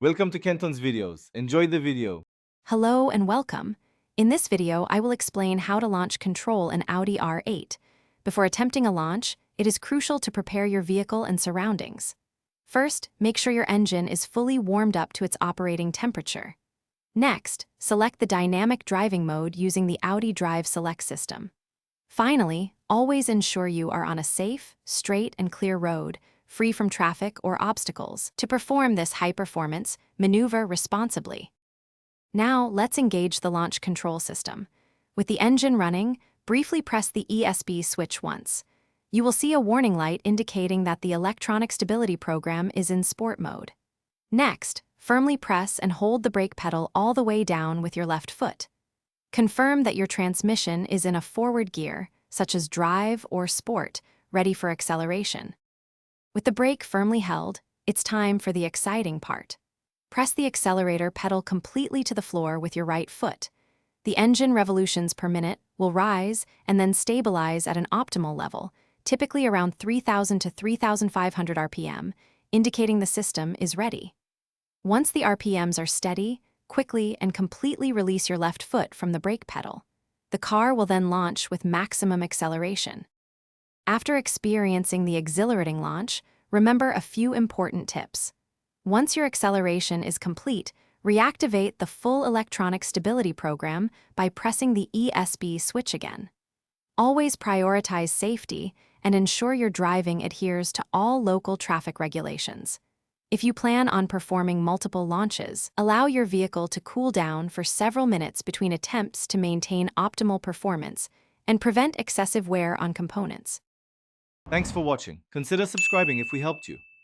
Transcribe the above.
Welcome to Kenton's videos. Enjoy the video. Hello and welcome. In this video, I will explain how to launch control an Audi R8. Before attempting a launch, it is crucial to prepare your vehicle and surroundings. First, make sure your engine is fully warmed up to its operating temperature. Next, select the dynamic driving mode using the Audi Drive Select system. Finally, always ensure you are on a safe, straight, and clear road, free from traffic or obstacles. To perform this high-performance, maneuver responsibly. Now, let's engage the launch control system. With the engine running, briefly press the ESP switch once. You will see a warning light indicating that the electronic stability program is in sport mode. Next, firmly press and hold the brake pedal all the way down with your left foot. Confirm that your transmission is in a forward gear, such as drive or sport, ready for acceleration. With the brake firmly held, it's time for the exciting part. Press the accelerator pedal completely to the floor with your right foot. The engine revolutions per minute will rise and then stabilize at an optimal level, typically around 3,000 to 3,500 RPM, indicating the system is ready. Once the RPMs are steady, quickly and completely release your left foot from the brake pedal. The car will then launch with maximum acceleration. After experiencing the exhilarating launch, remember a few important tips. Once your acceleration is complete, reactivate the full electronic stability program by pressing the ESP switch again. Always prioritize safety and ensure your driving adheres to all local traffic regulations. If you plan on performing multiple launches, allow your vehicle to cool down for several minutes between attempts to maintain optimal performance and prevent excessive wear on components. Thanks for watching. Consider subscribing if we helped you.